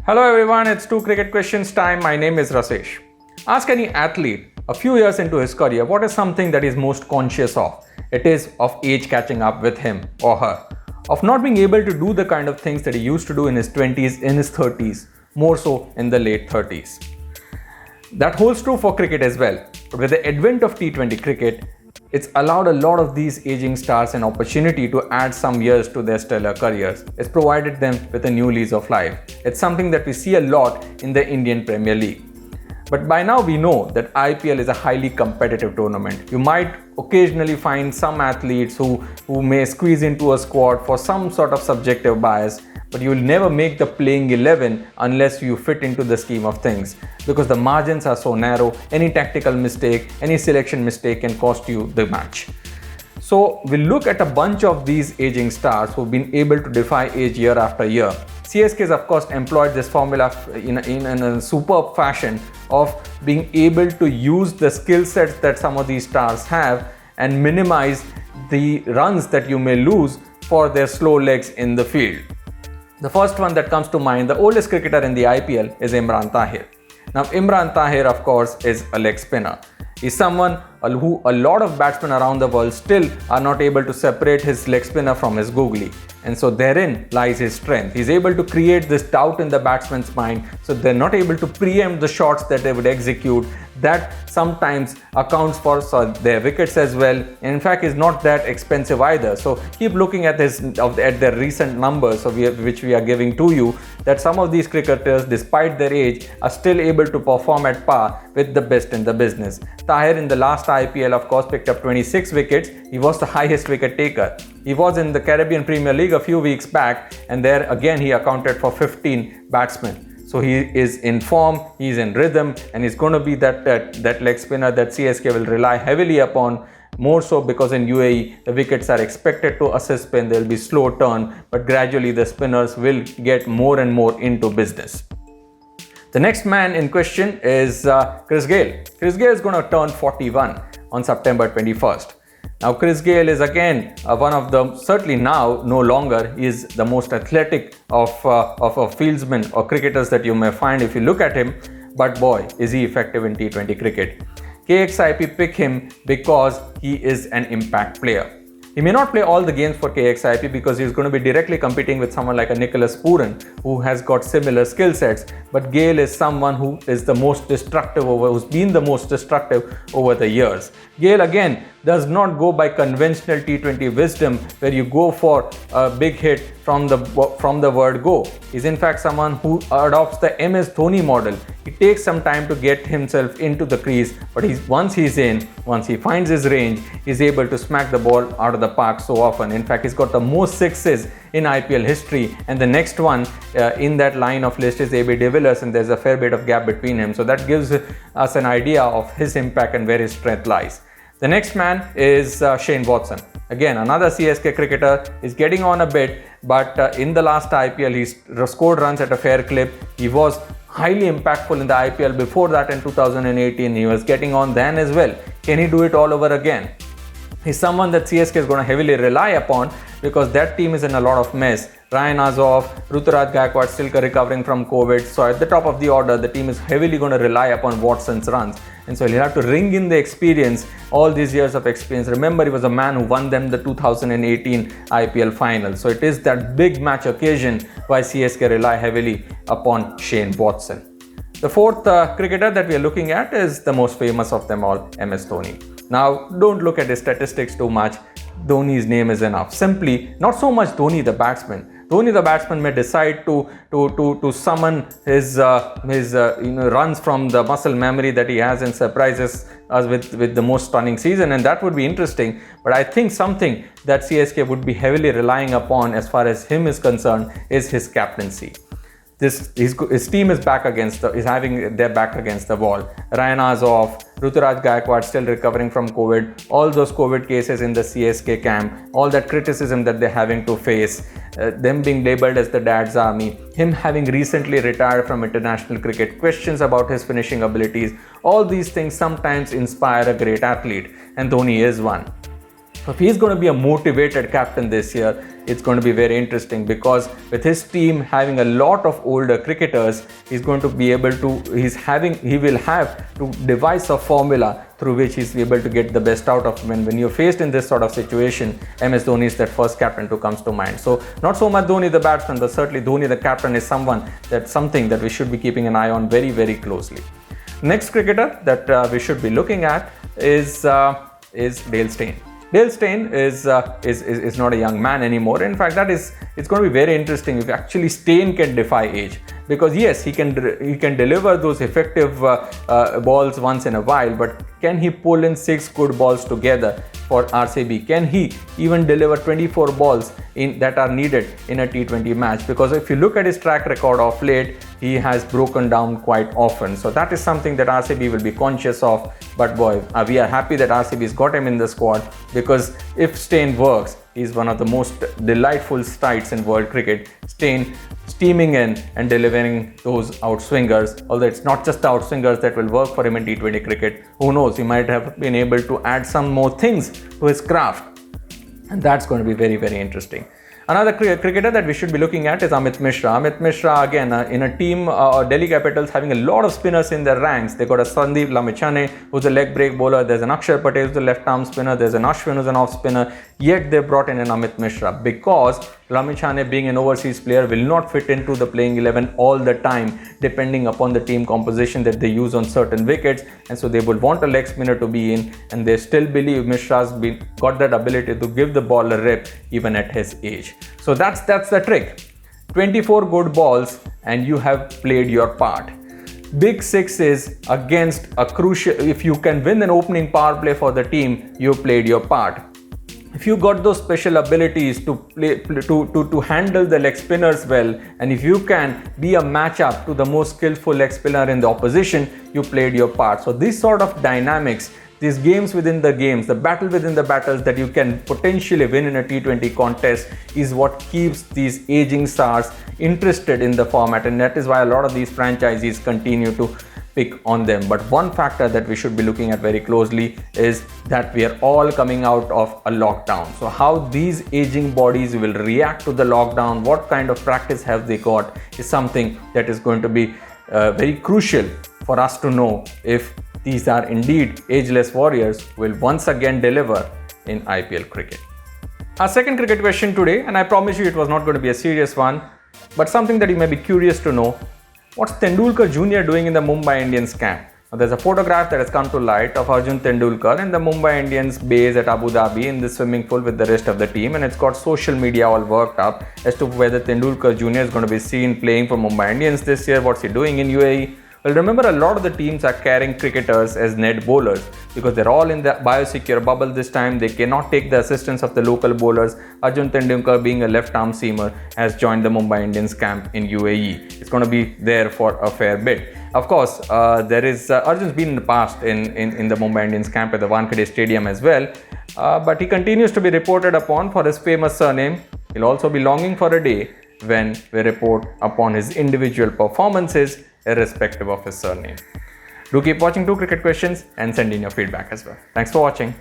Hello everyone, it's 2 cricket questions time. My name is Rasesh. Ask any athlete a few years into his career what is something that he's most conscious of. It is of age catching up with him or her, of not being able to do the kind of things that he used to do in his 20s, in his 30s, more so in the late 30s. That holds true for cricket as well. But with the advent of T20 cricket, it's allowed a lot of these aging stars an opportunity to add some years to their stellar careers. It's provided them with a new lease of life. It's something that we see a lot in the Indian Premier League. But by now we know that IPL is a highly competitive tournament. You might occasionally find some athletes who may squeeze into a squad for some sort of subjective bias, but you will never make the playing 11 unless you fit into the scheme of things, because the margins are so narrow. Any tactical mistake, any selection mistake can cost you the match. So we'll look at a bunch of these aging stars who've been able to defy age year after year. CSK has of course employed this formula in a superb fashion of being able to use the skill sets that some of these stars have and minimize the runs that you may lose for their slow legs in the field. The first one that comes to mind, the oldest cricketer in the IPL, is Imran Tahir. Now Imran Tahir of course is a leg spinner. He's someone who a lot of batsmen around the world still are not able to separate his leg spinner from his googly. And so therein lies his strength. He's able to create this doubt in the batsman's mind, so they're not able to preempt the shots that they would execute. That sometimes accounts for their wickets as well. And in fact, is not that expensive either. So keep looking at their recent numbers, which we are giving to you, that some of these cricketers, despite their age, are still able to perform at par with the best in the business. Tahir in the last IPL, of course, picked up 26 wickets. He was the highest wicket taker. He was in the Caribbean Premier League a few weeks back, and there again he accounted for 15 batsmen. So he is in form, he's in rhythm, and he's going to be that leg spinner that CSK will rely heavily upon, more so because in UAE the wickets are expected to assist spin. There will be slow turn, but gradually the spinners will get more and more into business. The next man in question is Chris Gayle. Chris Gayle is going to turn 41 on September 21st. Now Chris Gayle is again one of the, certainly now no longer, is the most athletic of fieldsmen or cricketers that you may find if you look at him, but boy is he effective in T20 cricket. KXIP pick him because he is an impact player. He may not play all the games for KXIP because he's going to be directly competing with someone like a Nicholas Pooran who has got similar skill sets, but Gayle is someone who is the most destructive who's been the most destructive over the years. Gayle again does not go by conventional T20 wisdom where you go for a big hit from the word go. He's in fact someone who adopts the MS Dhoni model. It takes some time to get himself into the crease, but once he finds his range, he's able to smack the ball out of the park so often. In fact, he's got the most sixes in IPL history, and the next one in that line of list is AB de Villiers, and there's a fair bit of gap between him. So that gives us an idea of his impact and where his strength lies. The next man is Shane Watson. Again, another CSK cricketer. Is getting on a bit, but in the last IPL, he scored runs at a fair clip. He was highly impactful in the IPL before that in 2018. He was getting on then as well. Can he do it all over again? He's someone that CSK is going to heavily rely upon because that team is in a lot of mess. Ryan Azov, Ruturaj Gaikwad still recovering from COVID. So at the top of the order, the team is heavily going to rely upon Watson's runs. And so he'll have to ring in the experience, all these years of experience. Remember, he was a man who won them the 2018 IPL final. So it is that big match occasion why CSK rely heavily upon Shane Watson. The fourth cricketer that we are looking at is the most famous of them all, MS Dhoni. Now, don't look at his statistics too much. Dhoni's name is enough. Simply, not so much Dhoni the batsman. Dhoni the batsman may decide to summon his runs from the muscle memory that he has and surprises us with the most stunning season, and that would be interesting. But I think something that CSK would be heavily relying upon as far as him is concerned is his captaincy. His team is having their back against the wall. Ryan Azov, Ruturaj Gaikwad still recovering from COVID, all those COVID cases in the CSK camp, all that criticism that they're having to face, them being labelled as the dad's army, him having recently retired from international cricket, questions about his finishing abilities, all these things sometimes inspire a great athlete, and Dhoni is one. So if he's going to be a motivated captain this year, it's going to be very interesting, because with his team having a lot of older cricketers, he's going to be able to, he will have to devise a formula through which he's able to get the best out of him. And when you're faced in this sort of situation, MS Dhoni is that first captain who comes to mind. So not so much Dhoni the batsman, but certainly Dhoni the captain is something that we should be keeping an eye on very, very closely. Next cricketer that we should be looking at is Dale Steyn. Dale Steyn is not a young man anymore. In fact, it's going to be very interesting if actually Steyn can defy age, because yes, he can deliver those effective balls once in a while, but can he pull in 6 good balls together for RCB? Can he even deliver 24 balls that are needed in a T20 match? Because if you look at his track record of late, he has broken down quite often. So that is something that RCB will be conscious of. But boy, we are happy that RCB's got him in the squad, because if Steyn works, he's one of the most delightful sights in world cricket. Steyn steaming in and delivering those outswingers. Although it's not just the outswingers that will work for him in T20 cricket. Who knows, he might have been able to add some more things to his craft. And that's going to be very, very interesting. Another cricketer that we should be looking at is Amit Mishra. Amit Mishra, again, in a team, Delhi Capitals, having a lot of spinners in their ranks. They got a Sandeep Lamichhane, who's a leg break bowler. There's an Akshar Patel, who's a left arm spinner. There's an Ashwin, who's an off spinner. Yet they brought in an Amit Mishra, because Lamichhane, being an overseas player, will not fit into the playing 11 all the time, depending upon the team composition that they use on certain wickets. And so they would want a leg spinner to be in, and they still believe Mishra's got that ability to give the ball a rip even at his age. So that's the trick. 24 good balls and you have played your part. Big sixes against a crucial, if you can win an opening power play for the team, you played your part. If you got those special abilities to handle the leg spinners well, and if you can be a matchup to the most skillful leg spinner in the opposition, you played your part. So these sort of dynamics, these games within the games, the battle within the battles that you can potentially win in a T20 contest is what keeps these aging stars interested in the format, and that is why a lot of these franchises continue to pick on them. But one factor that we should be looking at very closely is that we are all coming out of a lockdown. So how these aging bodies will react to the lockdown, what kind of practice have they got, is something that is going to be very crucial for us to know if these are indeed ageless warriors will once again deliver in IPL cricket. Our second cricket question today, and I promise you it was not going to be a serious one, but something that you may be curious to know. What's Tendulkar Jr. doing in the Mumbai Indians camp? Now, there's a photograph that has come to light of Arjun Tandemkar in the Mumbai Indians base at Abu Dhabi in the swimming pool with the rest of the team, and it's got social media all worked up as to whether Tendulkar Jr. is going to be seen playing for Mumbai Indians this year. What's he doing in UAE? Well, remember, a lot of the teams are carrying cricketers as net bowlers because they're all in the biosecure bubble this time. They cannot take the assistance of the local bowlers. Arjun Tandemkar, being a left-arm seamer, has joined the Mumbai Indians camp in UAE. It's going to be there for a fair bit. Of course, there is Arjun's been in the past in the Mumbai Indians camp at the Wankhede Stadium as well, but he continues to be reported upon for his famous surname. He'll also be longing for a day when we report upon his individual performances irrespective of his surname. Do keep watching 2 Cricket Questions and send in your feedback as well. Thanks for watching.